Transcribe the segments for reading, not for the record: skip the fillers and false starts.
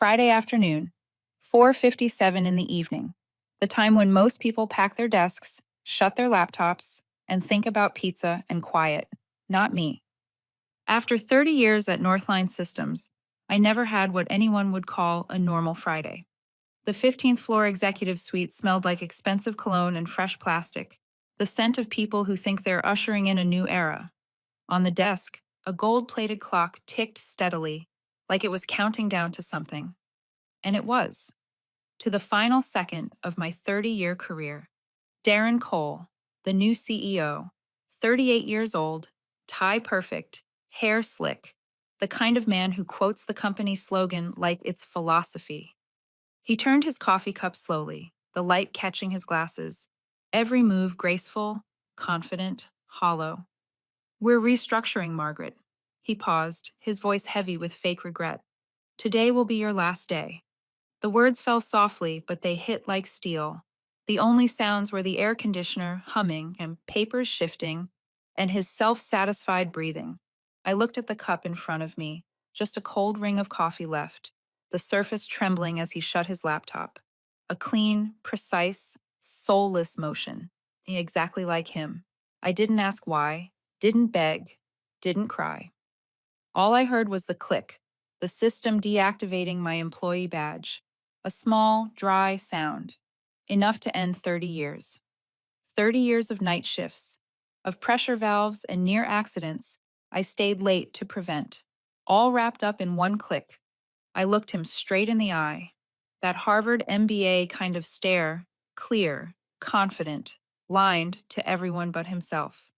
Friday afternoon, 4:57 in the evening, the time when most people pack their desks, shut their laptops, and think about pizza and quiet. Not me. After 30 years at Northline Systems, I never had what anyone would call a normal Friday. The 15th floor executive suite smelled like expensive cologne and fresh plastic, the scent of people who think they're ushering in a new era. On the desk, a gold-plated clock ticked steadily, like it was counting down to something. And it was. To the final second of my 30-year career. Darren Cole, the new CEO, 38 years old, tie perfect, hair slick, the kind of man who quotes the company's slogan like it's philosophy. He turned his coffee cup slowly, the light catching his glasses, every move graceful, confident, hollow. "We're restructuring, Margaret." He paused, his voice heavy with fake regret. "Today will be your last day." The words fell softly, but they hit like steel. The only sounds were the air conditioner humming and papers shifting, and his self-satisfied breathing. I looked at the cup in front of me, just a cold ring of coffee left, the surface trembling as he shut his laptop. A clean, precise, soulless motion, exactly like him. I didn't ask why, didn't beg, didn't cry. All I heard was the click, the system deactivating my employee badge. A small, dry sound, enough to end 30 years. 30 years of night shifts, of pressure valves and near accidents I stayed late to prevent, all wrapped up in one click. I looked him straight in the eye. That Harvard MBA kind of stare, clear, confident, lined to everyone but himself.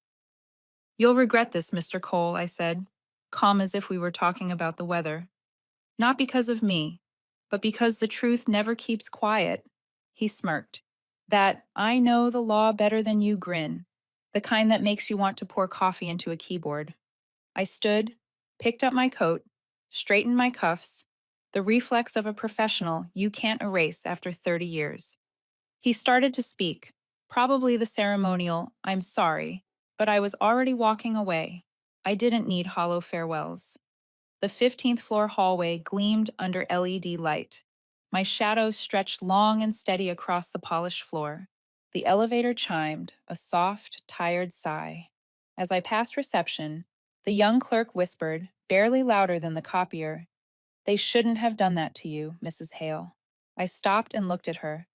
"You'll regret this, Mr. Cole," I said, calm as if we were talking about the weather. "Not because of me, but because the truth never keeps quiet." He smirked. That "I know the law better than you" grin, the kind that makes you want to pour coffee into a keyboard. I stood, picked up my coat, straightened my cuffs, the reflex of a professional you can't erase after 30 years. He started to speak, probably the ceremonial "I'm sorry," but I was already walking away. I didn't need hollow farewells. The 15th floor hallway gleamed under LED light. My shadow stretched long and steady across the polished floor. The elevator chimed, a soft, tired sigh. As I passed reception, the young clerk whispered, barely louder than the copier, "They shouldn't have done that to you, Mrs. Hale." I stopped and looked at her,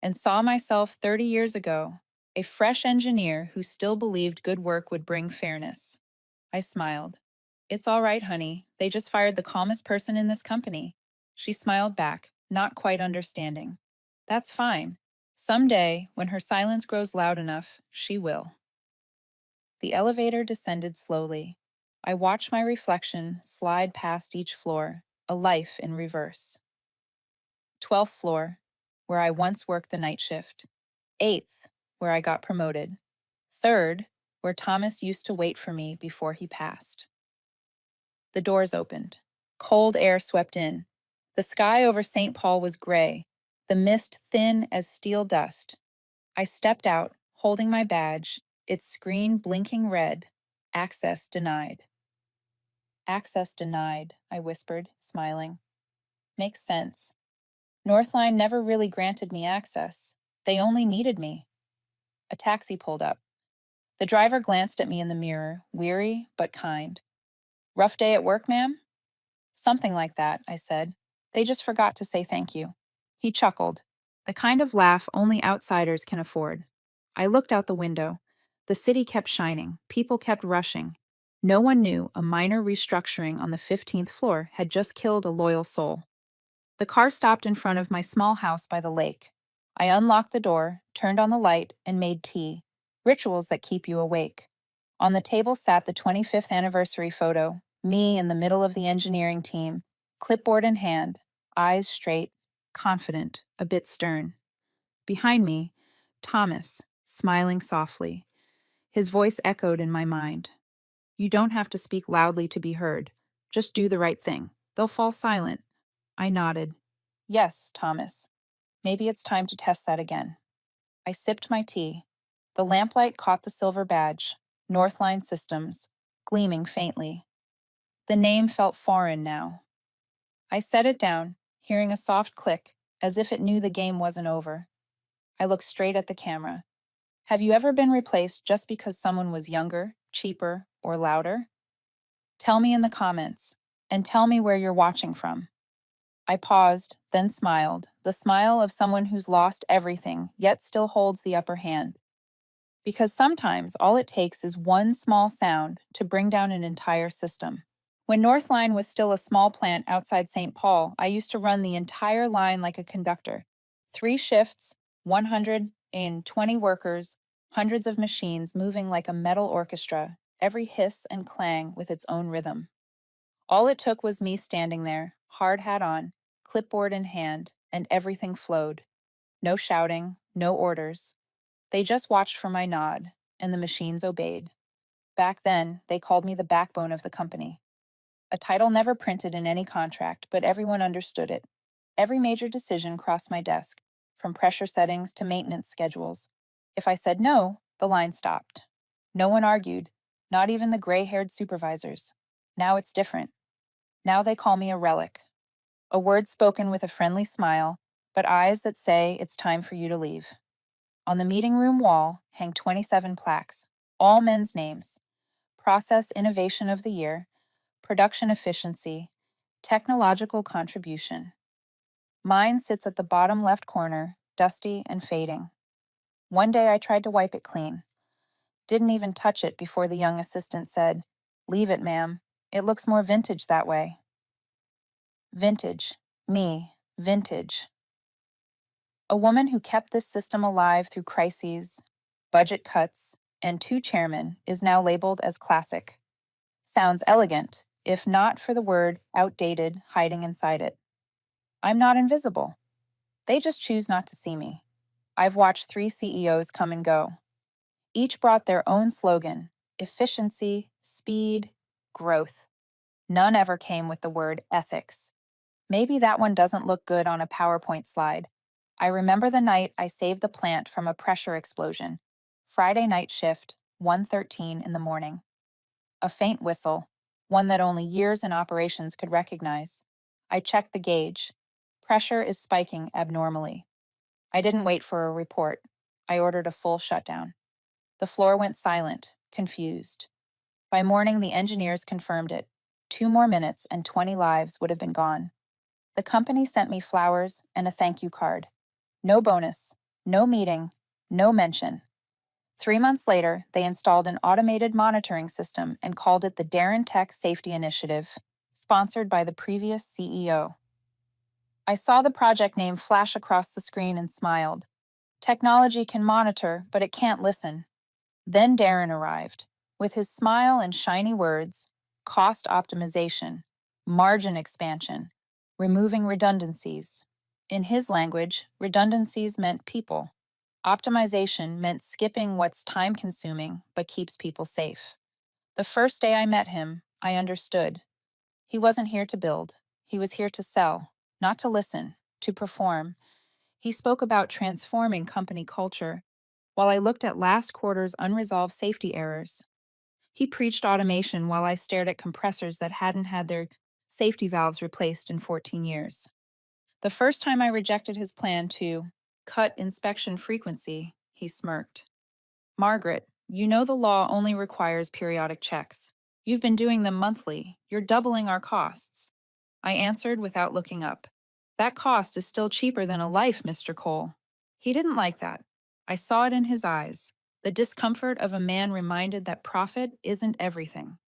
and saw myself 30 years ago, a fresh engineer who still believed good work would bring fairness. I smiled. "It's all right, honey. They just fired the calmest person in this company." She smiled back, not quite understanding. "That's fine. Someday, when her silence grows loud enough, she will." The elevator descended slowly. I watched my reflection slide past each floor, a life in reverse. 12th floor, where I once worked the night shift. 8th, where I got promoted. 3rd, where Thomas used to wait for me before he passed. The doors opened. Cold air swept in. The sky over St. Paul was gray, the mist thin as steel dust. I stepped out, holding my badge, its screen blinking red. Access denied. "Access denied," I whispered, smiling. "Makes sense. Northline never really granted me access. They only needed me." A taxi pulled up. The driver glanced at me in the mirror, weary but kind. "Rough day at work, ma'am?" "Something like that," I said. "They just forgot to say thank you." He chuckled, the kind of laugh only outsiders can afford. I looked out the window. The city kept shining. People kept rushing. No one knew a minor restructuring on the 15th floor had just killed a loyal soul. The car stopped in front of my small house by the lake. I unlocked the door, turned on the light, and made tea. Rituals that keep you awake. On the table sat the 25th anniversary photo, me in the middle of the engineering team, clipboard in hand, eyes straight, confident, a bit stern. Behind me, Thomas, smiling softly. His voice echoed in my mind. "You don't have to speak loudly to be heard. Just do the right thing. They'll fall silent." I nodded. "Yes, Thomas. Maybe it's time to test that again." I sipped my tea. The lamplight caught the silver badge, Northline Systems, gleaming faintly. The name felt foreign now. I set it down, hearing a soft click, as if it knew the game wasn't over. I looked straight at the camera. Have you ever been replaced just because someone was younger, cheaper, or louder? Tell me in the comments, and tell me where you're watching from. I paused, then smiled, the smile of someone who's lost everything, yet still holds the upper hand. Because sometimes all it takes is one small sound to bring down an entire system. When Northline was still a small plant outside St. Paul, I used to run the entire line like a conductor. 3 shifts, 120 workers, hundreds of machines moving like a metal orchestra, every hiss and clang with its own rhythm. All it took was me standing there, hard hat on, clipboard in hand, and everything flowed. No shouting, no orders. They just watched for my nod, and the machines obeyed. Back then, they called me the backbone of the company. A title never printed in any contract, but everyone understood it. Every major decision crossed my desk, from pressure settings to maintenance schedules. If I said no, the line stopped. No one argued, not even the gray-haired supervisors. Now it's different. Now they call me a relic. A word spoken with a friendly smile, but eyes that say it's time for you to leave. On the meeting room wall hang 27 plaques, all men's names: Process Innovation of the Year, Production Efficiency, Technological Contribution. Mine sits at the bottom left corner, dusty and fading. One day I tried to wipe it clean. Didn't even touch it before the young assistant said, "Leave it, ma'am. It looks more vintage that way." Vintage. Me. Vintage. A woman who kept this system alive through crises, budget cuts, and 2 chairmen is now labeled as classic. Sounds elegant, if not for the word outdated hiding inside it. I'm not invisible. They just choose not to see me. I've watched 3 CEOs come and go. Each brought their own slogan: efficiency, speed, growth. None ever came with the word ethics. Maybe that one doesn't look good on a PowerPoint slide. I remember the night I saved the plant from a pressure explosion. Friday night shift, 1:13 in the morning. A faint whistle, one that only years in operations could recognize. I checked the gauge. Pressure is spiking abnormally. I didn't wait for a report. I ordered a full shutdown. The floor went silent, confused. By morning, the engineers confirmed it. 2 more minutes and 20 lives would have been gone. The company sent me flowers and a thank you card. No bonus, no meeting, no mention. 3 months later, they installed an automated monitoring system and called it the Darren Tech Safety Initiative, sponsored by the previous CEO. I saw the project name flash across the screen and smiled. Technology can monitor, but it can't listen. Then Darren arrived, with his smile and shiny words: cost optimization, margin expansion, removing redundancies. In his language, redundancies meant people. Optimization meant skipping what's time-consuming but keeps people safe. The first day I met him, I understood. He wasn't here to build. He was here to sell, not to listen, to perform. He spoke about transforming company culture, while I looked at last quarter's unresolved safety errors. He preached automation while I stared at compressors that hadn't had their safety valves replaced in 14 years. The first time I rejected his plan to cut inspection frequency, he smirked. "Margaret, you know the law only requires periodic checks. You've been doing them monthly. You're doubling our costs." I answered without looking up. "That cost is still cheaper than a life, Mr. Cole." He didn't like that. I saw it in his eyes, the discomfort of a man reminded that profit isn't everything.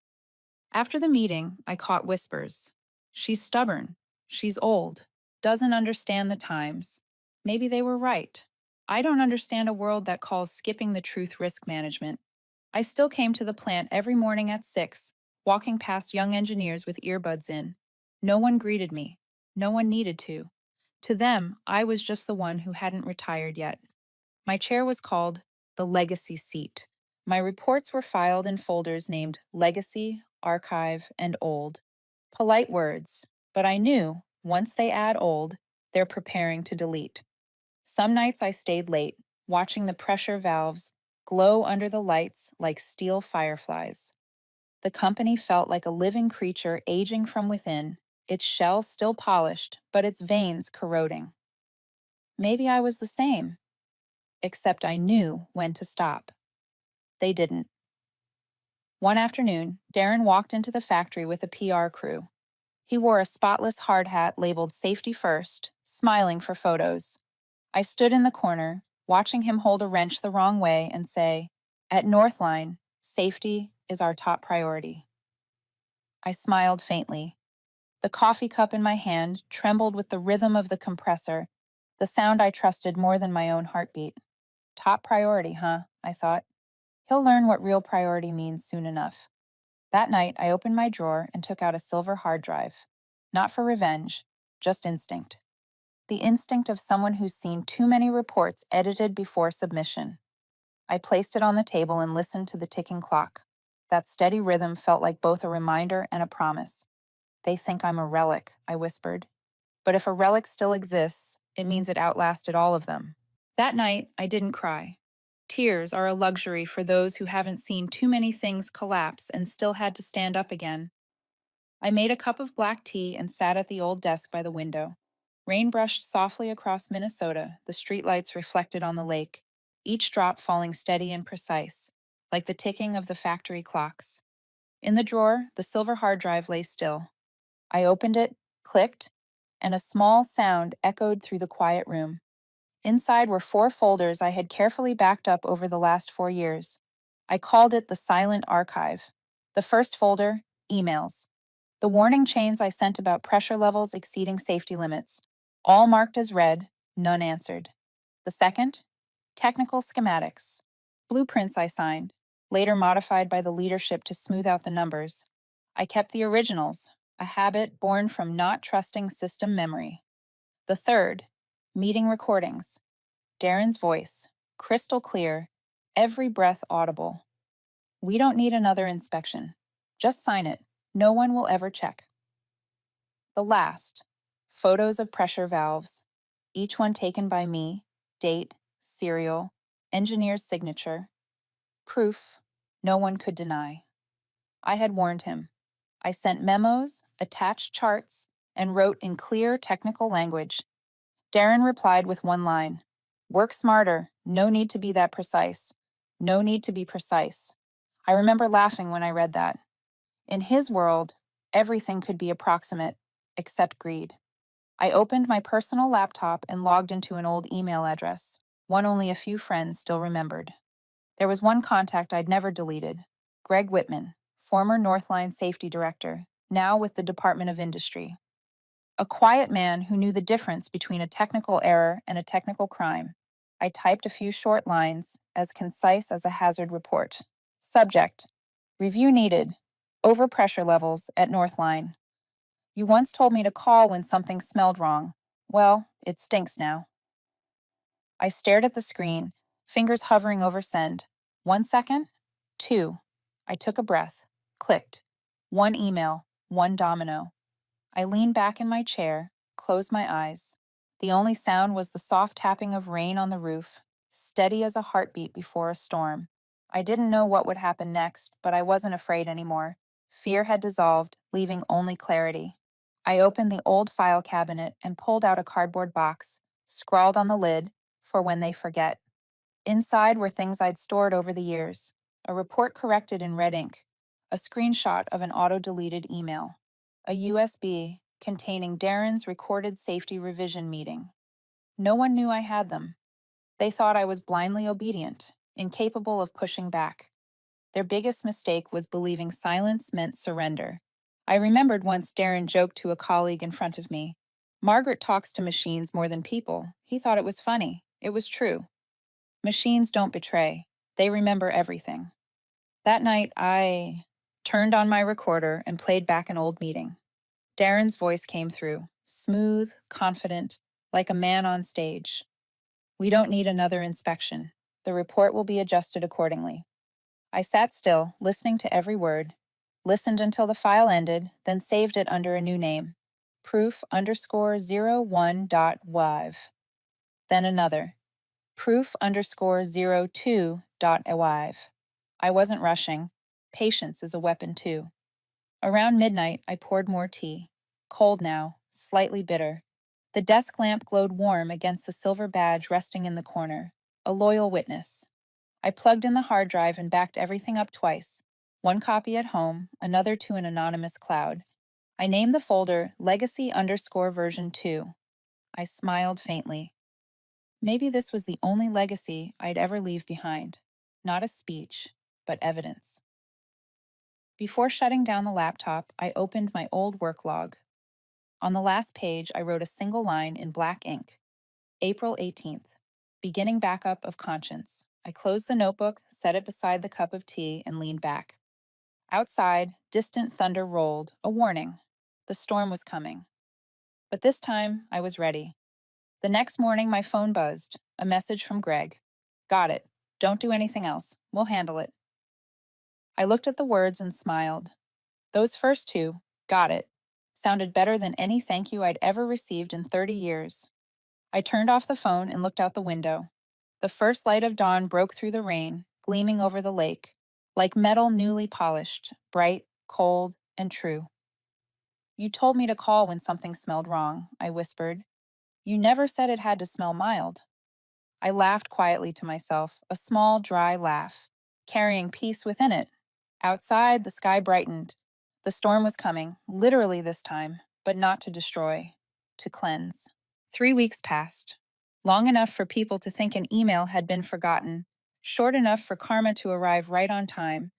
After the meeting, I caught whispers. "She's stubborn. She's old. Doesn't understand the times." Maybe they were right. I don't understand a world that calls skipping the truth risk management. I still came to the plant every morning at 6, walking past young engineers with earbuds in. No one greeted me. No one needed to. To them, I was just the one who hadn't retired yet. My chair was called the Legacy Seat. My reports were filed in folders named Legacy, Archive, and Old. Polite words, but I knew, once they add old, they're preparing to delete. Some nights I stayed late, watching the pressure valves glow under the lights like steel fireflies. The company felt like a living creature aging from within, its shell still polished, but its veins corroding. Maybe I was the same, except I knew when to stop. They didn't. One afternoon, Darren walked into the factory with a PR crew. He wore a spotless hard hat labeled Safety First, smiling for photos. I stood in the corner, watching him hold a wrench the wrong way and say, "At Northline, safety is our top priority." I smiled faintly. The coffee cup in my hand trembled with the rhythm of the compressor, the sound I trusted more than my own heartbeat. Top priority, huh? I thought. He'll learn what real priority means soon enough. That night, I opened my drawer and took out a silver hard drive. Not for revenge, just instinct. The instinct of someone who's seen too many reports edited before submission. I placed it on the table and listened to the ticking clock. That steady rhythm felt like both a reminder and a promise. "They think I'm a relic," I whispered. "But if a relic still exists, it means it outlasted all of them." That night, I didn't cry. Tears are a luxury for those who haven't seen too many things collapse and still had to stand up again. I made a cup of black tea and sat at the old desk by the window. Rain brushed softly across Minnesota, the streetlights reflected on the lake, each drop falling steady and precise, like the ticking of the factory clocks. In the drawer, the silver hard drive lay still. I opened it, clicked, and a small sound echoed through the quiet room. Inside were 4 folders I had carefully backed up over the last 4 years. I called it the Silent Archive. The first folder, emails. The warning chains I sent about pressure levels exceeding safety limits. All marked as read, none answered. The second, technical schematics. Blueprints I signed, later modified by the leadership to smooth out the numbers. I kept the originals, a habit born from not trusting system memory. The third, meeting recordings. Darren's voice, crystal clear, every breath audible. "We don't need another inspection. Just sign it. No one will ever check." The last, photos of pressure valves, each one taken by me, date, serial, engineer's signature. Proof no one could deny. I had warned him. I sent memos, attached charts, and wrote in clear technical language. Darren replied with one line: "Work smarter. No need to be that precise. No need to be precise." I remember laughing when I read that. In his world, everything could be approximate, except greed. I opened my personal laptop and logged into an old email address, one only a few friends still remembered. There was one contact I'd never deleted: Greg Whitman, former Northline safety director, now with the Department of Industry. A quiet man who knew the difference between a technical error and a technical crime. I typed a few short lines, as concise as a hazard report. Subject: Review needed. Overpressure levels at Northline. You once told me to call when something smelled wrong. Well, it stinks now. I stared at the screen, fingers hovering over send. 1 second. 2. I took a breath. Clicked. One email. One domino. I leaned back in my chair, closed my eyes. The only sound was the soft tapping of rain on the roof, steady as a heartbeat before a storm. I didn't know what would happen next, but I wasn't afraid anymore. Fear had dissolved, leaving only clarity. I opened the old file cabinet and pulled out a cardboard box, scrawled on the lid, for when they forget. Inside were things I'd stored over the years: a report corrected in red ink, a screenshot of an auto-deleted email, a USB containing Darren's recorded safety revision meeting. No one knew I had them. They thought I was blindly obedient, incapable of pushing back. Their biggest mistake was believing silence meant surrender. I remembered once Darren joked to a colleague in front of me, "Margaret talks to machines more than people." He thought it was funny. It was true. Machines don't betray. They remember everything. That night, I turned on my recorder and played back an old meeting. Darren's voice came through, smooth, confident, like a man on stage. "We don't need another inspection. The report will be adjusted accordingly." I sat still, listening to every word, listened until the file ended, then saved it under a new name: proof_01.wiv. Then another: proof_02.wiv. I wasn't rushing. Patience is a weapon too. Around midnight, I poured more tea. cold now, slightly bitter. The desk lamp glowed warm against the silver badge resting in the corner. A loyal witness. I plugged in the hard drive and backed everything up twice. One copy at home, another to an anonymous cloud. I named the folder Legacy_version 2. I smiled faintly. Maybe this was the only legacy I'd ever leave behind. Not a speech, but evidence. Before shutting down the laptop, I opened my old work log. On the last page, I wrote a single line in black ink. April 18th. Beginning backup of conscience. I closed the notebook, set it beside the cup of tea, and leaned back. Outside, distant thunder rolled, a warning. The storm was coming. But this time, I was ready. The next morning, my phone buzzed. A message from Greg. Got it. Don't do anything else. We'll handle it. I looked at the words and smiled. Those first two, got it, sounded better than any thank you I'd ever received in 30 years. I turned off the phone and looked out the window. The first light of dawn broke through the rain, gleaming over the lake, like metal newly polished, bright, cold, and true. You told me to call when something smelled wrong, I whispered. You never said it had to smell mild. I laughed quietly to myself, a small, dry laugh, carrying peace within it. Outside, the sky brightened. The storm was coming, literally this time, but not to destroy, to cleanse. 3 weeks passed. Long enough for people to think an email had been forgotten, short enough for karma to arrive right on time.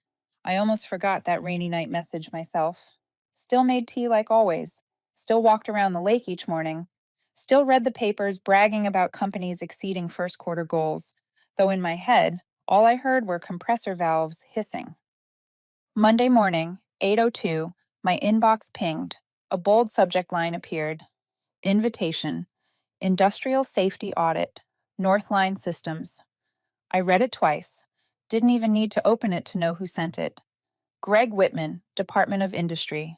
I almost forgot that rainy night message myself. Still made tea like always. Still walked around the lake each morning. Still read the papers bragging about companies exceeding first quarter goals, though in my head, all I heard were compressor valves hissing. Monday morning, 8:02, my inbox pinged. A bold subject line appeared. Invitation. Industrial Safety Audit. Northline Systems. I read it twice. Didn't even need to open it to know who sent it. Greg Whitman, Department of Industry.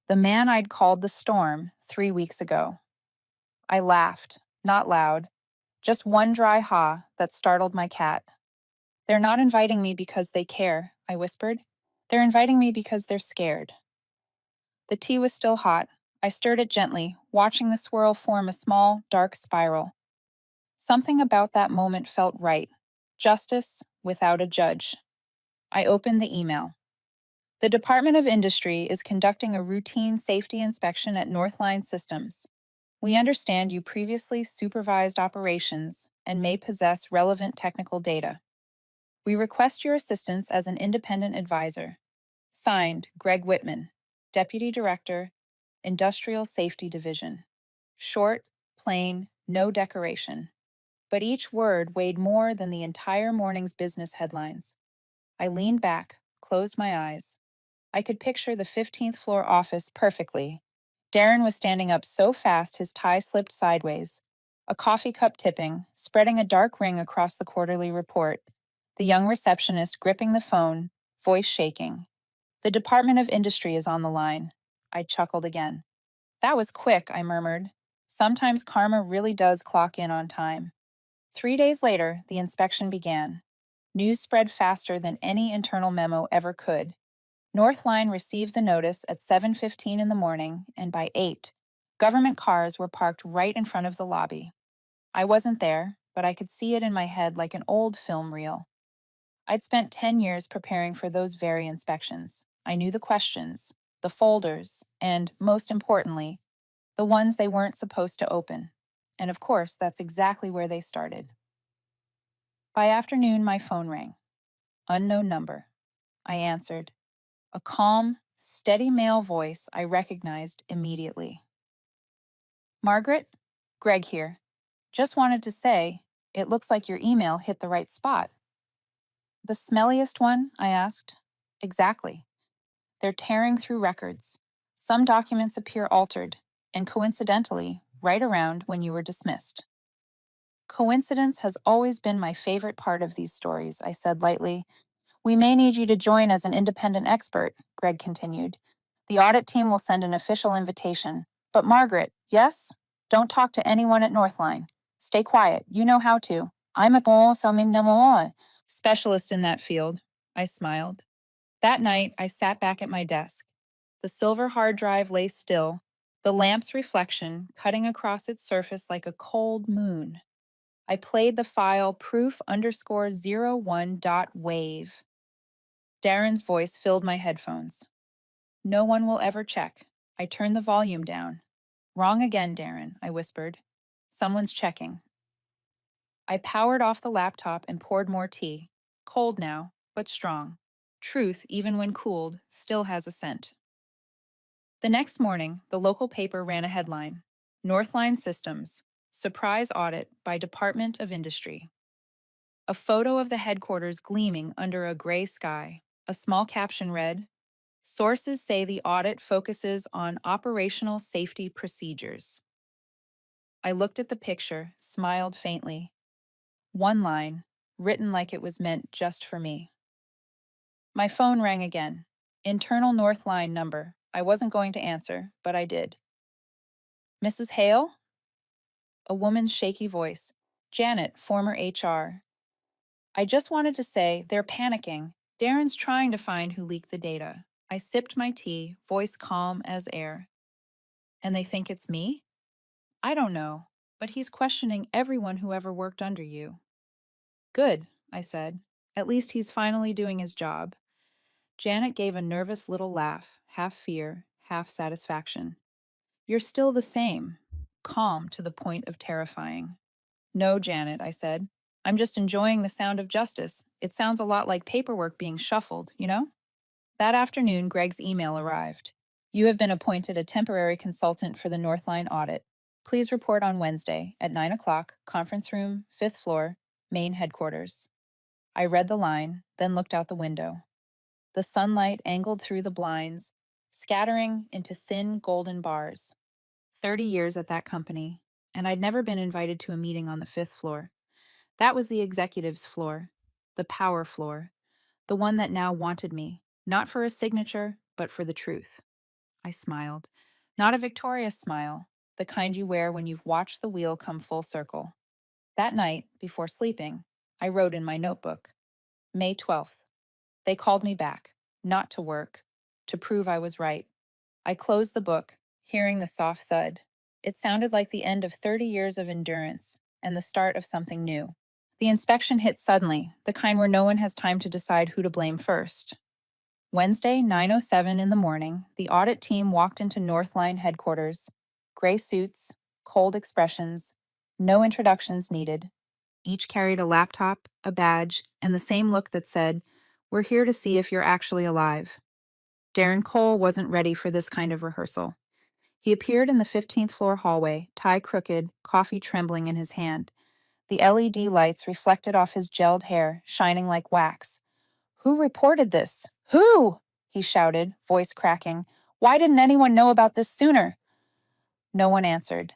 The man I'd called the storm 3 weeks ago. I laughed, not loud. Just one dry ha that startled my cat. They're not inviting me because they care, I whispered. They're inviting me because they're scared. The tea was still hot. I stirred it gently, watching the swirl form a small, dark spiral. Something about that moment felt right. Justice without a judge. I opened the email. The Department of Industry is conducting a routine safety inspection at Northline Systems. We understand you previously supervised operations and may possess relevant technical data. We request your assistance as an independent advisor. Signed, Greg Whitman, Deputy Director, Industrial Safety Division. Short, plain, no decoration. But each word weighed more than the entire morning's business headlines. I leaned back, closed my eyes. I could picture the 15th floor office perfectly. Darren was standing up so fast his tie slipped sideways, a coffee cup tipping, spreading a dark ring across the quarterly report. The young receptionist gripping the phone, voice shaking. The Department of Industry is on the line. I chuckled again. That was quick, I murmured. Sometimes karma really does clock in on time. 3 days later, the inspection began. News spread faster than any internal memo ever could. Northline received the notice at 7:15 in the morning, and by 8, government cars were parked right in front of the lobby. I wasn't there, but I could see it in my head like an old film reel. I'd spent 10 years preparing for those very inspections. I knew the questions, the folders, and, most importantly, the ones they weren't supposed to open. And of course, that's exactly where they started. By afternoon, my phone rang. Unknown number. I answered. A calm, steady male voice I recognized immediately. Margaret? Greg here. Just wanted to say, it looks like your email hit the right spot. The smelliest one? I asked. Exactly. They're tearing through records. Some documents appear altered, and coincidentally, right around when you were dismissed. Coincidence has always been my favorite part of these stories, I said lightly. We may need you to join as an independent expert, Greg continued. The audit team will send an official invitation. But Margaret, yes? Don't talk to anyone at Northline. Stay quiet. You know how to. I'm a specialist in that field. I smiled. That night, I sat back at my desk. The silver hard drive lay still, the lamp's reflection cutting across its surface like a cold moon. I played the file proof_01.wave. Darren's voice filled my headphones. No one will ever check. I turned the volume down. Wrong again, Darren, I whispered. Someone's checking. I powered off the laptop and poured more tea. Cold now, but strong. Truth, even when cooled, still has a scent. The next morning, the local paper ran a headline: Northline Systems, Surprise Audit by Department of Industry. A photo of the headquarters gleaming under a gray sky. A small caption read, Sources say the audit focuses on operational safety procedures. I looked at the picture, smiled faintly. One line, written like it was meant just for me. My phone rang again. Internal North Line number. I wasn't going to answer, but I did. Mrs. Hale? A woman's shaky voice. Janet, former HR. I just wanted to say, they're panicking. Darren's trying to find who leaked the data. I sipped my tea, voice calm as air. And they think it's me? I don't know, but he's questioning everyone who ever worked under you. Good, I said. At least he's finally doing his job. Janet gave a nervous little laugh, half fear, half satisfaction. You're still the same, calm to the point of terrifying. No, Janet, I said. I'm just enjoying the sound of justice. It sounds a lot like paperwork being shuffled, you know? That afternoon, Greg's email arrived. You have been appointed a temporary consultant for the Northline audit. Please report on Wednesday at 9 o'clock, conference room, 5th floor, main headquarters. I read the line, then looked out the window. The sunlight angled through the blinds, scattering into thin golden bars. 30 years at that company, and I'd never been invited to a meeting on the 5th floor. That was the executive's floor, the power floor, the one that now wanted me, not for a signature, but for the truth. I smiled. Not a victorious smile, the kind you wear when you've watched the wheel come full circle. That night, before sleeping, I wrote in my notebook, May 12th. They called me back, not to work, to prove I was right. I closed the book, hearing the soft thud. It sounded like the end of 30 years of endurance and the start of something new. The inspection hit suddenly, the kind where no one has time to decide who to blame first. Wednesday, 9:07 in the morning, the audit team walked into Northline headquarters. Gray suits, cold expressions, no introductions needed. Each carried a laptop, a badge, and the same look that said, We're here to see if you're actually alive. Darren Cole wasn't ready for this kind of rehearsal. He appeared in the 15th floor hallway, tie crooked, coffee trembling in his hand. The LED lights reflected off his gelled hair, shining like wax. Who reported this? Who? He shouted, voice cracking. Why didn't anyone know about this sooner? No one answered.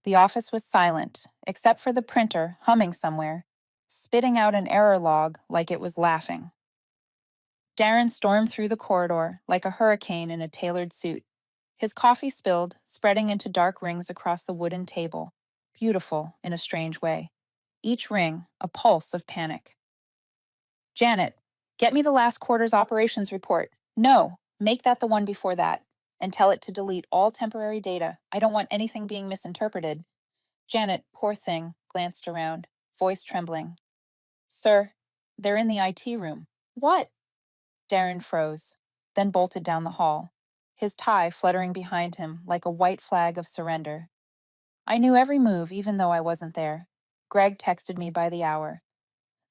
The office was silent, except for the printer, humming somewhere, spitting out an error log like it was laughing. Darren stormed through the corridor like a hurricane in a tailored suit. His coffee spilled, spreading into dark rings across the wooden table, beautiful in a strange way. Each ring a pulse of panic. Janet, get me the last quarter's operations report. No, make that the one before that. And tell it to delete all temporary data. I don't want anything being misinterpreted. Janet, poor thing, glanced around, voice trembling. Sir, they're in the IT room. What? Darren froze, then bolted down the hall, his tie fluttering behind him like a white flag of surrender. I knew every move even though I wasn't there. Greg texted me by the hour.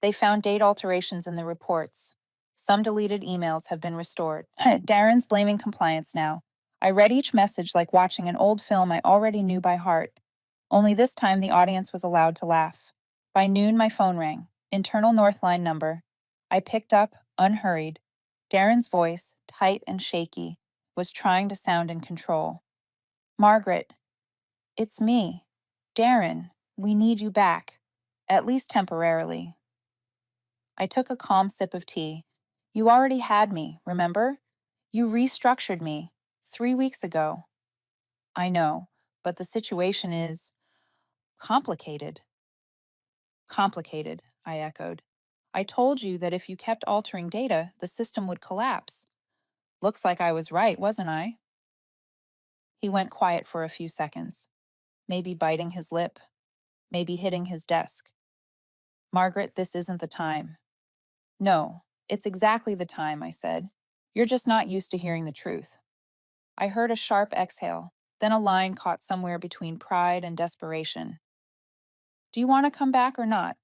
They found date alterations in the reports. Some deleted emails have been restored. Darren's blaming compliance now. I read each message like watching an old film I already knew by heart. Only this time the audience was allowed to laugh. By noon, my phone rang. Internal Northline number. I picked up, unhurried. Darren's voice, tight and shaky, was trying to sound in control. Margaret, it's me. Darren, we need you back. At least temporarily. I took a calm sip of tea. You already had me, remember? You restructured me 3 weeks ago. I know, but the situation is complicated. Complicated, I echoed. I told you that if you kept altering data, the system would collapse. Looks like I was right, wasn't I? He went quiet for a few seconds, maybe biting his lip, maybe hitting his desk. Margaret, this isn't the time. No, it's exactly the time, I said. You're just not used to hearing the truth. I heard a sharp exhale, then a line caught somewhere between pride and desperation. Do you want to come back or not?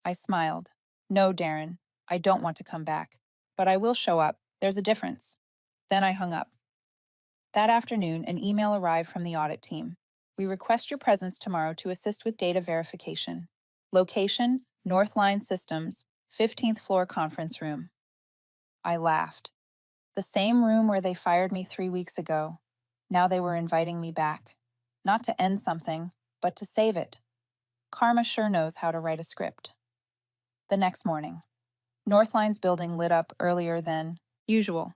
I smiled. No, Darren, I don't want to come back. But I will show up. There's a difference. Then I hung up. That afternoon, an email arrived from the audit team. We request your presence tomorrow to assist with data verification. Location, North Line Systems, 15th floor conference room. I laughed. The same room where they fired me 3 weeks ago. Now they were inviting me back. Not to end something, but to save it. Karma sure knows how to write a script. The next morning, Northline's building lit up earlier than usual.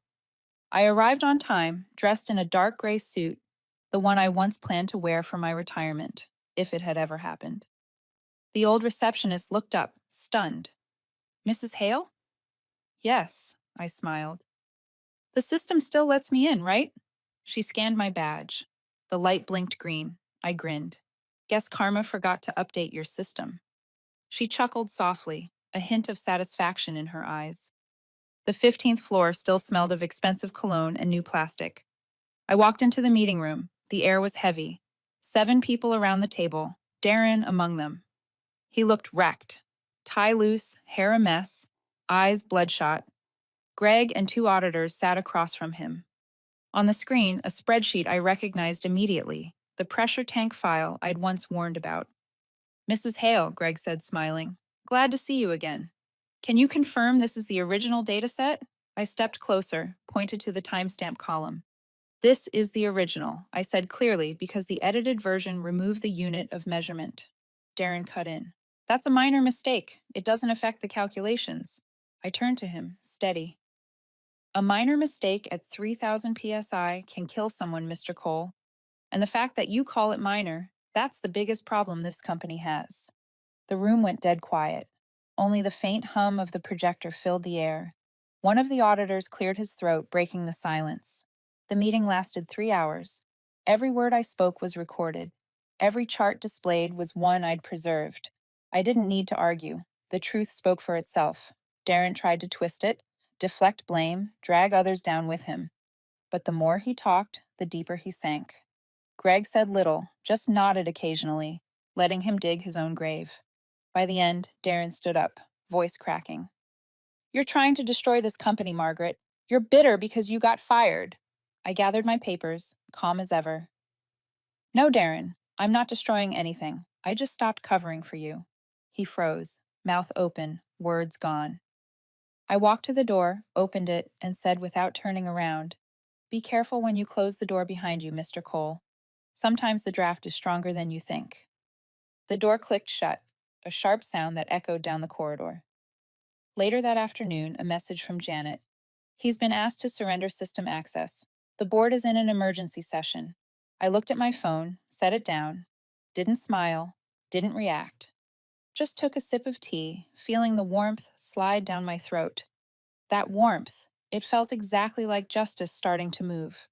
I arrived on time, dressed in a dark gray suit, the one I once planned to wear for my retirement, if it had ever happened. The old receptionist looked up, stunned. Mrs. Hale? Yes, I smiled. The system still lets me in, right? She scanned my badge. The light blinked green. I grinned. Guess Karma forgot to update your system. She chuckled softly, a hint of satisfaction in her eyes. The 15th floor still smelled of expensive cologne and new plastic. I walked into the meeting room. The air was heavy. 7 people around the table, Darren among them. He looked wrecked. Tie loose, hair a mess, eyes bloodshot. Greg and 2 auditors sat across from him. On the screen, a spreadsheet I recognized immediately, the pressure tank file I'd once warned about. Mrs. Hale, Greg said, smiling. Glad to see you again. Can you confirm this is the original dataset? I stepped closer, pointed to the timestamp column. This is the original, I said clearly because the edited version removed the unit of measurement. Darren cut in. That's a minor mistake. It doesn't affect the calculations. I turned to him, steady. A minor mistake at 3,000 psi can kill someone, Mr. Cole. And the fact that you call it minor, that's the biggest problem this company has. The room went dead quiet. Only the faint hum of the projector filled the air. One of the auditors cleared his throat, breaking the silence. The meeting lasted 3 hours. Every word I spoke was recorded. Every chart displayed was one I'd preserved. I didn't need to argue. The truth spoke for itself. Darren tried to twist it, deflect blame, drag others down with him. But the more he talked, the deeper he sank. Greg said little, just nodded occasionally, letting him dig his own grave. By the end, Darren stood up, voice cracking. You're trying to destroy this company, Margaret. You're bitter because you got fired. I gathered my papers, calm as ever. No, Darren, I'm not destroying anything. I just stopped covering for you. He froze, mouth open, words gone. I walked to the door, opened it, and said without turning around, Be careful when you close the door behind you, Mr. Cole. Sometimes the draft is stronger than you think. The door clicked shut, a sharp sound that echoed down the corridor. Later that afternoon, a message from Janet. He's been asked to surrender system access. The board is in an emergency session. I looked at my phone, set it down, didn't smile, didn't react. Just took a sip of tea, feeling the warmth slide down my throat. That warmth, it felt exactly like justice starting to move.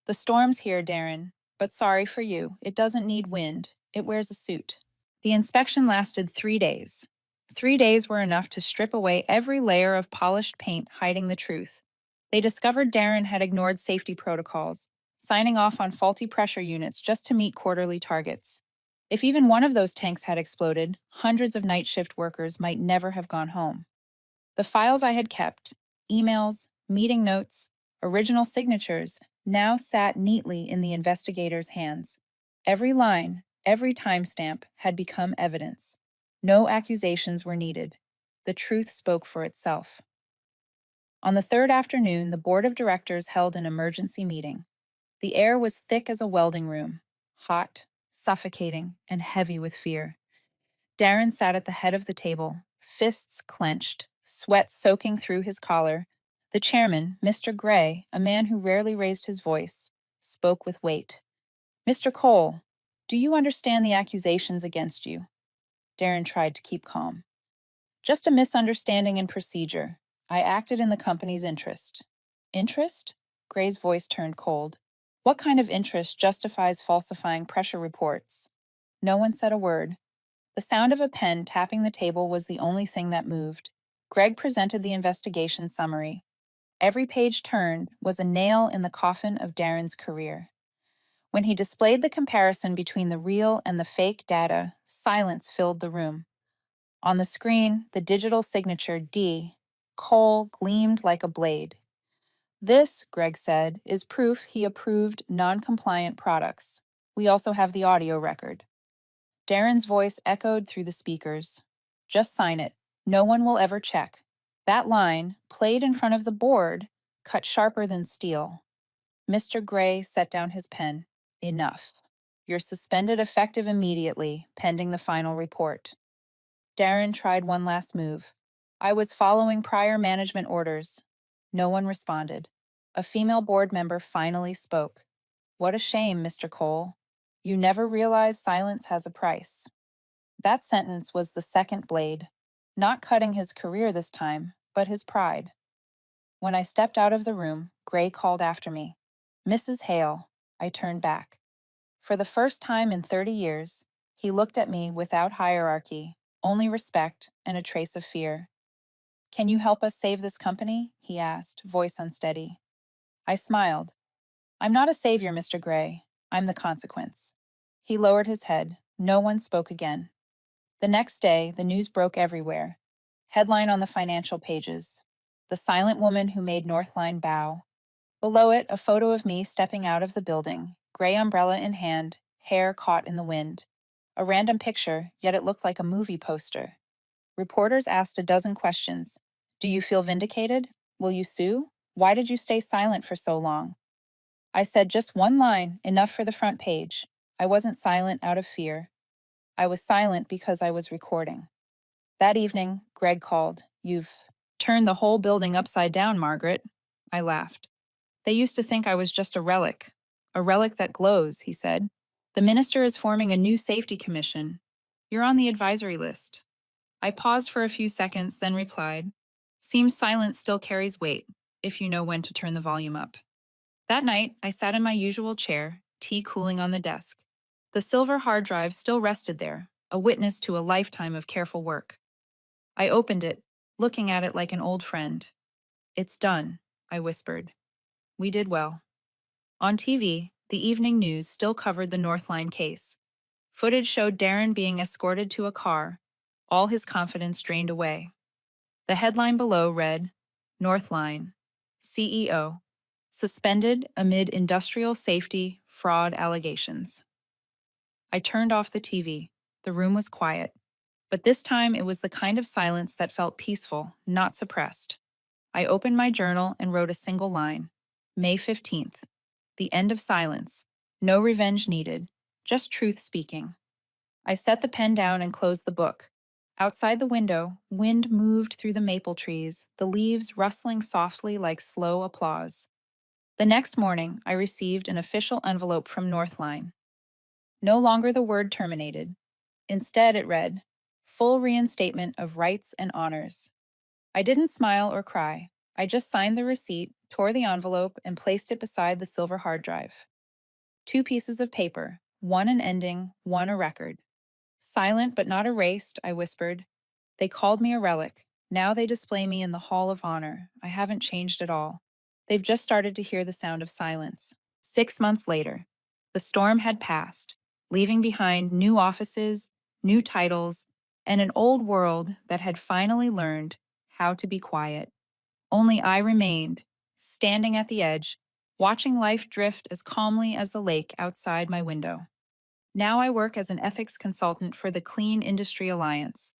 The storm's here, Darren, but sorry for you, it doesn't need wind, it wears a suit. The inspection lasted 3 days. 3 days were enough to strip away every layer of polished paint hiding the truth. They discovered Darren had ignored safety protocols, signing off on faulty pressure units just to meet quarterly targets. If even one of those tanks had exploded, hundreds of night shift workers might never have gone home. The files I had kept, emails, meeting notes, original signatures, now sat neatly in the investigators' hands. Every line, every timestamp had become evidence. No accusations were needed. The truth spoke for itself. On the 3rd afternoon, the board of directors held an emergency meeting. The air was thick as a welding room, hot, suffocating, and heavy with fear. Darren sat at the head of the table, fists clenched, sweat soaking through his collar. The chairman, Mr. Gray, a man who rarely raised his voice, spoke with weight. Mr. Cole, do you understand the accusations against you? Darren tried to keep calm. Just a misunderstanding in procedure. I acted in the company's interest. Interest? Gray's voice turned cold. What kind of interest justifies falsifying pressure reports? No one said a word. The sound of a pen tapping the table was the only thing that moved. Greg presented the investigation summary. Every page turned was a nail in the coffin of Darren's career. When he displayed the comparison between the real and the fake data, silence filled the room. On the screen, the digital signature D, Cole, gleamed like a blade. This, Greg said, is proof he approved non-compliant products. We also have the audio record. Darren's voice echoed through the speakers. Just sign it. No one will ever check. That line, played in front of the board, cut sharper than steel. Mr. Gray set down his pen. Enough. You're suspended effective immediately, pending the final report. Darren tried one last move. I was following prior management orders. No one responded. A female board member finally spoke. What a shame, Mr. Cole. You never realize silence has a price. That sentence was the second blade, not cutting his career this time, but his pride. When I stepped out of the room, Gray called after me. Mrs. Hale. I turned back. For the first time in 30 years, he looked at me without hierarchy, only respect and a trace of fear. Can you help us save this company? He asked, voice unsteady. I smiled. I'm not a savior, Mr. Gray. I'm the consequence. He lowered his head. No one spoke again. The next day, the news broke everywhere. Headline on the financial pages. The silent woman who made Northline bow. Below it, a photo of me stepping out of the building, gray umbrella in hand, hair caught in the wind. A random picture, yet it looked like a movie poster. Reporters asked a dozen questions. Do you feel vindicated? Will you sue? Why did you stay silent for so long? I said just one line, enough for the front page. I wasn't silent out of fear. I was silent because I was recording. That evening, Greg called. You've turned the whole building upside down, Margaret. I laughed. They used to think I was just a relic that glows, he said. The minister is forming a new safety commission. You're on the advisory list. I paused for a few seconds, then replied, Seems silence still carries weight, if you know when to turn the volume up. That night, I sat in my usual chair, tea cooling on the desk. The silver hard drive still rested there, a witness to a lifetime of careful work. I opened it, looking at it like an old friend. It's done, I whispered. We did well. On TV, the evening news still covered the Northline case. Footage showed Darren being escorted to a car, all his confidence drained away. The headline below read, Northline, CEO, suspended amid industrial safety fraud allegations. I turned off the TV. The room was quiet. But this time it was the kind of silence that felt peaceful, not suppressed. I opened my journal and wrote a single line. May 15th. The end of silence. No revenge needed. Just truth speaking. I set the pen down and closed the book. Outside the window, wind moved through the maple trees, the leaves rustling softly like slow applause. The next morning, I received an official envelope from Northline. No longer the word terminated. Instead, it read, Full reinstatement of rights and honors. I didn't smile or cry. I just signed the receipt, tore the envelope, and placed it beside the silver hard drive. 2 pieces of paper, one an ending, one a record. Silent but not erased, I whispered. They called me a relic. Now they display me in the Hall of Honor. I haven't changed at all. They've just started to hear the sound of silence. 6 months later, the storm had passed, leaving behind new offices, new titles, and an old world that had finally learned how to be quiet. Only I remained, standing at the edge, watching life drift as calmly as the lake outside my window. Now I work as an ethics consultant for the Clean Industry Alliance,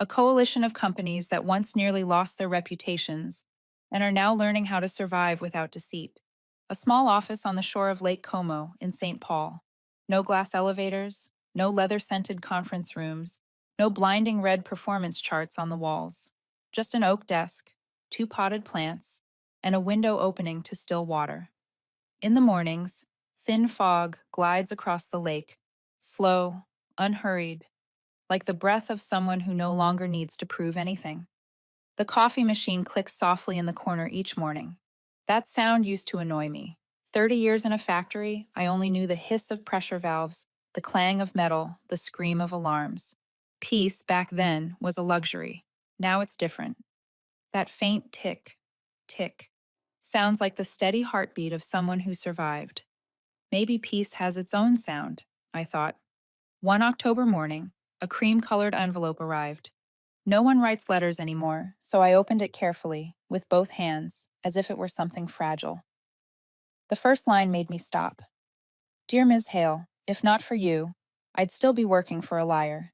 a coalition of companies that once nearly lost their reputations and are now learning how to survive without deceit. A small office on the shore of Lake Como in St. Paul. No glass elevators, no leather-scented conference rooms, no blinding red performance charts on the walls. Just an oak desk, 2 potted plants, and a window opening to still water. In the mornings, thin fog glides across the lake, slow, unhurried, like the breath of someone who no longer needs to prove anything. The coffee machine clicks softly in the corner each morning. That sound used to annoy me. 30 years in a factory, I only knew the hiss of pressure valves, the clang of metal, the scream of alarms. Peace, back then, was a luxury. Now it's different. That faint tick, tick, sounds like the steady heartbeat of someone who survived. Maybe peace has its own sound, I thought. One October morning, a cream-colored envelope arrived. No one writes letters anymore, so I opened it carefully, with both hands, as if it were something fragile. The first line made me stop. Dear Ms. Hale, if not for you, I'd still be working for a liar.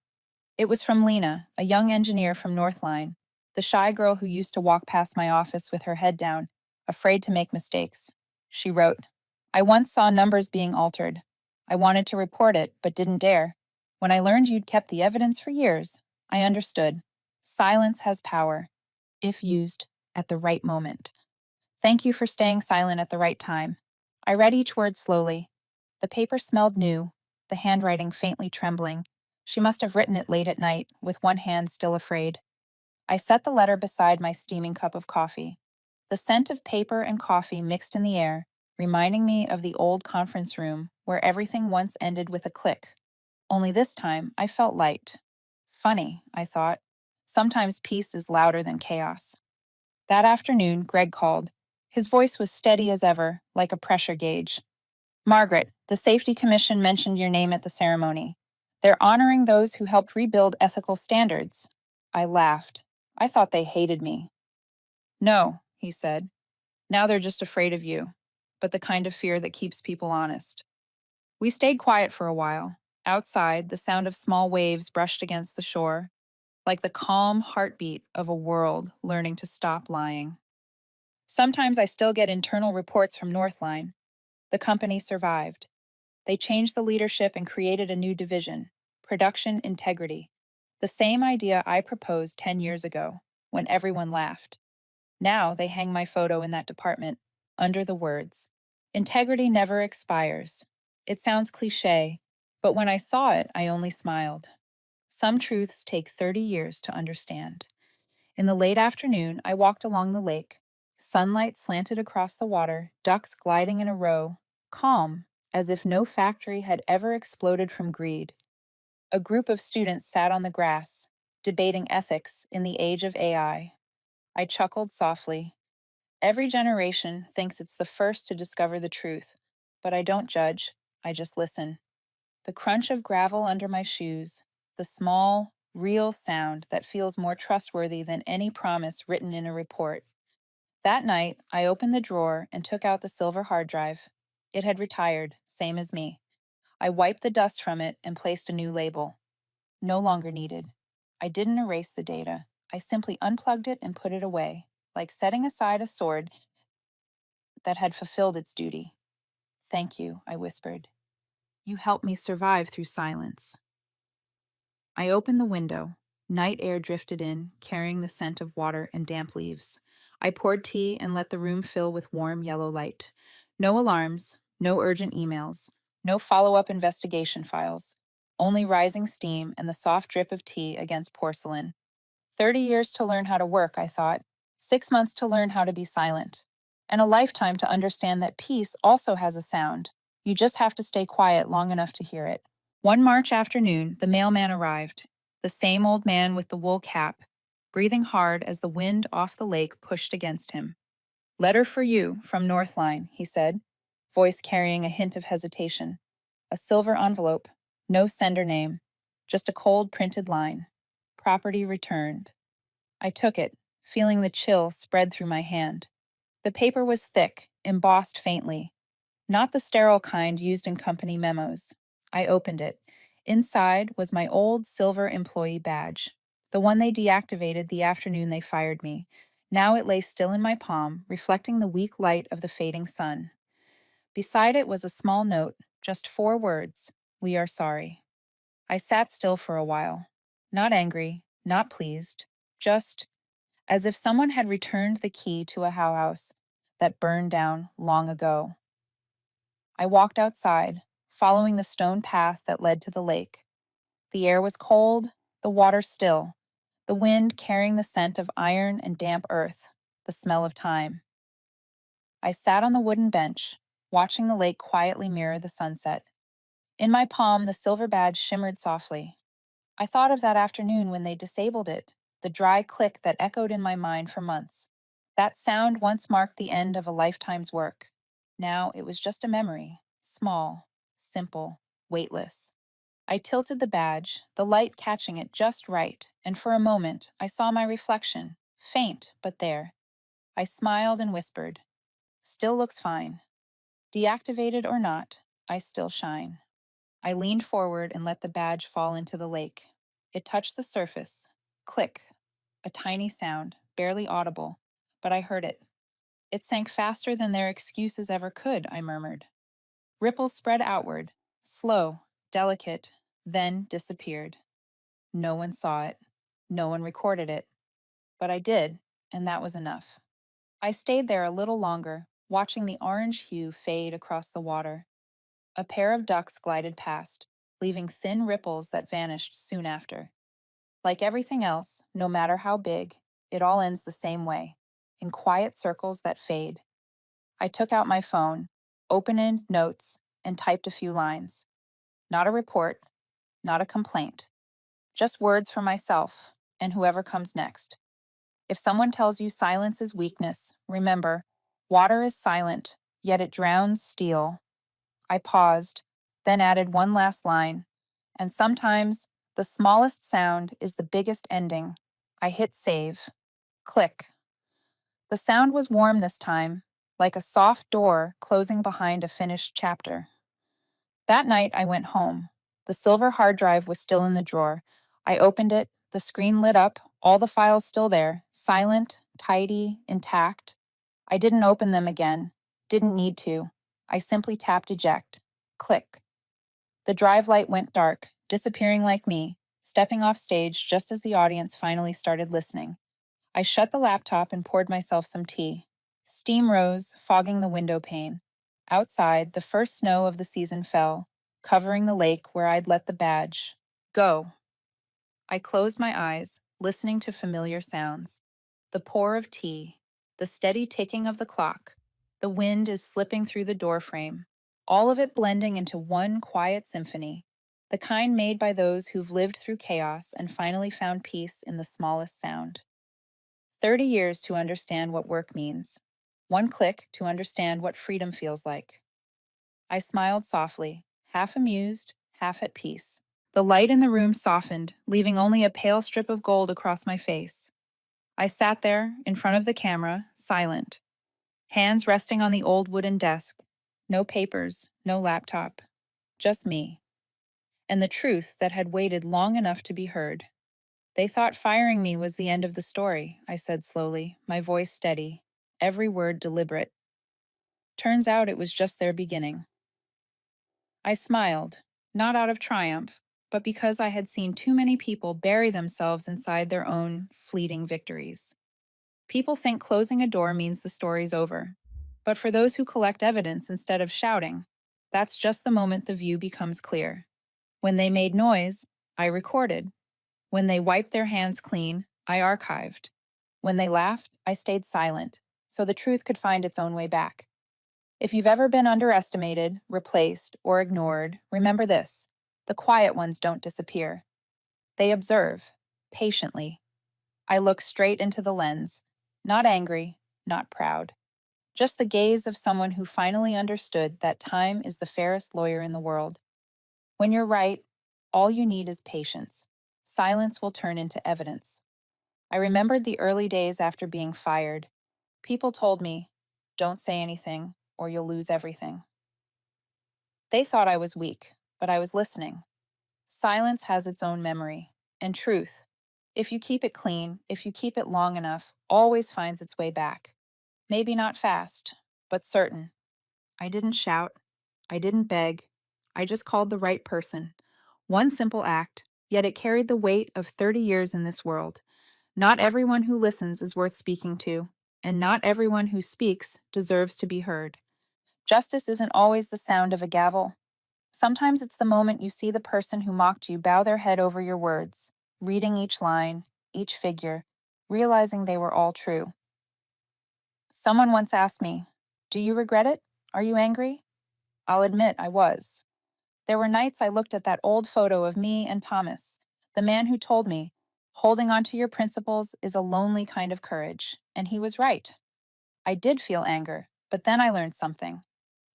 It was from Lena, a young engineer from Northline, the shy girl who used to walk past my office with her head down, afraid to make mistakes. She wrote, I once saw numbers being altered. I wanted to report it, but didn't dare. When I learned you'd kept the evidence for years, I understood. Silence has power, if used at the right moment. Thank you for staying silent at the right time. I read each word slowly. The paper smelled new, the handwriting faintly trembling. She must have written it late at night, with one hand still afraid. I set the letter beside my steaming cup of coffee. The scent of paper and coffee mixed in the air, reminding me of the old conference room where everything once ended with a click. Only this time, I felt light. Funny, I thought. Sometimes peace is louder than chaos. That afternoon, Greg called. His voice was steady as ever, like a pressure gauge. Margaret, the Safety Commission mentioned your name at the ceremony. They're honoring those who helped rebuild ethical standards. I laughed. I thought they hated me. No, he said. Now they're just afraid of you, but the kind of fear that keeps people honest. We stayed quiet for a while. Outside, the sound of small waves brushed against the shore, like the calm heartbeat of a world learning to stop lying. Sometimes I still get internal reports from Northline. The company survived. They changed the leadership and created a new division, production integrity. The same idea I proposed 10 years ago, when everyone laughed. Now they hang my photo in that department, under the words, integrity never expires. It sounds cliché, but when I saw it, I only smiled. Some truths take 30 years to understand. In the late afternoon, I walked along the lake. Sunlight slanted across the water, ducks gliding in a row, calm, as if no factory had ever exploded from greed. A group of students sat on the grass, debating ethics in the age of AI. I chuckled softly. Every generation thinks it's the first to discover the truth, but I don't judge, I just listen. The crunch of gravel under my shoes, the small, real sound that feels more trustworthy than any promise written in a report. That night, I opened the drawer and took out the silver hard drive. It had retired, same as me. I wiped the dust from it and placed a new label. No longer needed. I didn't erase the data. I simply unplugged it and put it away, like setting aside a sword that had fulfilled its duty. Thank you, I whispered. You helped me survive through silence. I opened the window. Night air drifted in, carrying the scent of water and damp leaves. I poured tea and let the room fill with warm yellow light. No alarms, no urgent emails, no follow-up investigation files. Only rising steam and the soft drip of tea against porcelain. 30 years to learn how to work, I thought. 6 months to learn how to be silent. And a lifetime to understand that peace also has a sound. You just have to stay quiet long enough to hear it. One March afternoon, the mailman arrived, the same old man with the wool cap, breathing hard as the wind off the lake pushed against him. Letter for you, from Northline, he said, voice carrying a hint of hesitation. A silver envelope, no sender name, just a cold printed line. Property returned. I took it, feeling the chill spread through my hand. The paper was thick, embossed faintly, not the sterile kind used in company memos. I opened it. Inside was my old silver employee badge, the one they deactivated the afternoon they fired me. Now it lay still in my palm, reflecting the weak light of the fading sun. Beside it was a small note, just 4 words, "We are sorry." I sat still for a while, not angry, not pleased, just as if someone had returned the key to a house that burned down long ago. I walked outside, following the stone path that led to the lake. The air was cold, the water still, the wind carrying the scent of iron and damp earth, the smell of time. I sat on the wooden bench, watching the lake quietly mirror the sunset. In my palm, the silver badge shimmered softly. I thought of that afternoon when they disabled it, the dry click that echoed in my mind for months. That sound once marked the end of a lifetime's work. Now it was just a memory, small, simple, weightless. I tilted the badge, the light catching it just right, and for a moment I saw my reflection, faint but there. I smiled and whispered, "Still looks fine. Deactivated or not, I still shine." I leaned forward and let the badge fall into the lake. It touched the surface. Click. A tiny sound, barely audible, but I heard it. It sank faster than their excuses ever could, I murmured. Ripples spread outward, slow, delicate, then disappeared. No one saw it. No one recorded it. But I did, and that was enough. I stayed there a little longer, watching the orange hue fade across the water. A pair of ducks glided past, leaving thin ripples that vanished soon after. Like everything else, no matter how big, it all ends the same way, in quiet circles that fade. I took out my phone, opened notes, and typed a few lines. Not a report, not a complaint, just words for myself and whoever comes next. If someone tells you silence is weakness, remember, water is silent, yet it drowns steel. I paused, then added one last line, and sometimes the smallest sound is the biggest ending. I hit save. Click. The sound was warm this time, like a soft door closing behind a finished chapter. That night I went home. The silver hard drive was still in the drawer. I opened it, the screen lit up, all the files still there, silent, tidy, intact. I didn't open them again. Didn't need to. I simply tapped eject. Click. The drive light went dark, disappearing like me, stepping off stage just as the audience finally started listening. I shut the laptop and poured myself some tea. Steam rose, fogging the window pane. Outside, the first snow of the season fell, covering the lake where I'd let the badge go. I closed my eyes, listening to familiar sounds. The pour of tea, the steady ticking of the clock, the wind is slipping through the doorframe, all of it blending into one quiet symphony, the kind made by those who've lived through chaos and finally found peace in the smallest sound. 30 years to understand what work means. One click to understand what freedom feels like. I smiled softly, half amused, half at peace. The light in the room softened, leaving only a pale strip of gold across my face. I sat there, in front of the camera, silent, hands resting on the old wooden desk. No papers, no laptop, just me. And the truth that had waited long enough to be heard. "They thought firing me was the end of the story," I said slowly, my voice steady, every word deliberate. "Turns out it was just their beginning." I smiled, not out of triumph, but because I had seen too many people bury themselves inside their own fleeting victories. People think closing a door means the story's over. But for those who collect evidence instead of shouting, that's just the moment the view becomes clear. When they made noise, I recorded. When they wiped their hands clean, I archived. When they laughed, I stayed silent, so the truth could find its own way back. If you've ever been underestimated, replaced, or ignored, remember this: the quiet ones don't disappear. They observe, patiently. I look straight into the lens, not angry, not proud. Just the gaze of someone who finally understood that time is the fairest lawyer in the world. When you're right, all you need is patience. Silence will turn into evidence. I remembered the early days after being fired. People told me, "Don't say anything, or you'll lose everything." They thought I was weak, but I was listening. Silence has its own memory, and truth, if you keep it clean, if you keep it long enough, always finds its way back. Maybe not fast, but certain. I didn't shout. I didn't beg. I just called the right person. One simple act, yet it carried the weight of 30 years in this world. Not everyone who listens is worth speaking to, and not everyone who speaks deserves to be heard. Justice isn't always the sound of a gavel. Sometimes it's the moment you see the person who mocked you bow their head over your words, reading each line, each figure, realizing they were all true. Someone once asked me, "Do you regret it? Are you angry?" I'll admit I was. There were nights I looked at that old photo of me and Thomas, the man who told me, holding on to your principles is a lonely kind of courage, and he was right. I did feel anger, but then I learned something.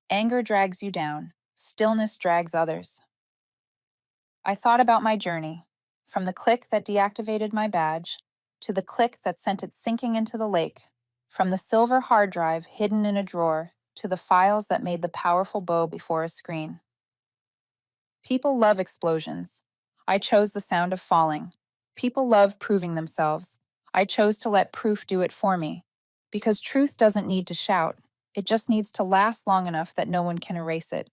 Anger drags you down, stillness drags others. I thought about my journey, from the click that deactivated my badge to the click that sent it sinking into the lake, from the silver hard drive hidden in a drawer to the files that made the powerful bow before a screen. People love explosions. I chose the sound of falling. People love proving themselves. I chose to let proof do it for me. Because truth doesn't need to shout, it just needs to last long enough that no one can erase it.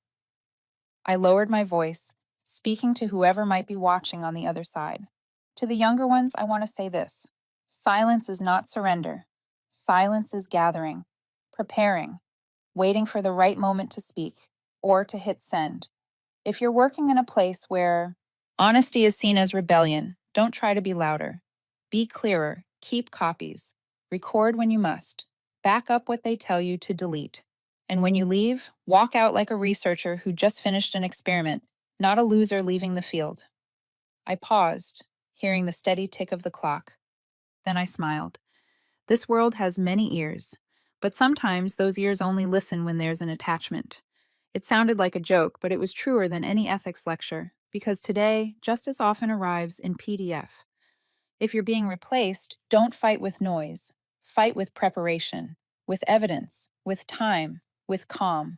I lowered my voice, speaking to whoever might be watching on the other side. To the younger ones, I want to say this: silence is not surrender. Silence is gathering, preparing, waiting for the right moment to speak or to hit send. If you're working in a place where honesty is seen as rebellion, don't try to be louder. Be clearer, keep copies, record when you must, back up what they tell you to delete. And when you leave, walk out like a researcher who just finished an experiment, not a loser leaving the field. I paused, hearing the steady tick of the clock. Then I smiled. This world has many ears, but sometimes those ears only listen when there's an attachment. It sounded like a joke, but it was truer than any ethics lecture, because today, justice often arrives in PDF. If you're being replaced, don't fight with noise. Fight with preparation, with evidence, with time, with calm.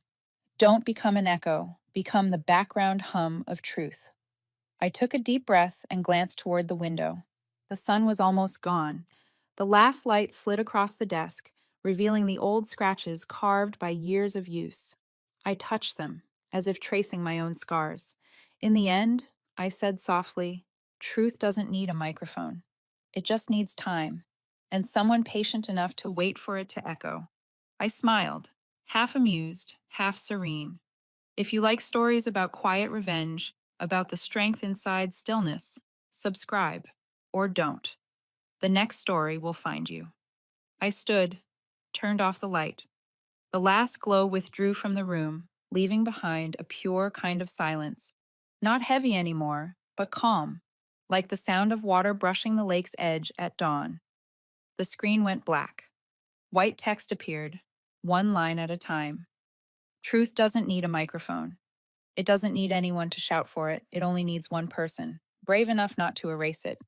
Don't become an echo, become the background hum of truth. I took a deep breath and glanced toward the window. The sun was almost gone. The last light slid across the desk, revealing the old scratches carved by years of use. I touched them, as if tracing my own scars. In the end, I said softly, truth doesn't need a microphone. It just needs time, and someone patient enough to wait for it to echo. I smiled, half amused, half serene. If you like stories about quiet revenge, about the strength inside stillness, subscribe, or don't. The next story will find you. I stood, turned off the light. The last glow withdrew from the room, leaving behind a pure kind of silence. Not heavy anymore, but calm, like the sound of water brushing the lake's edge at dawn. The screen went black. White text appeared, one line at a time. Truth doesn't need a microphone. It doesn't need anyone to shout for it. It only needs one person, brave enough not to erase it.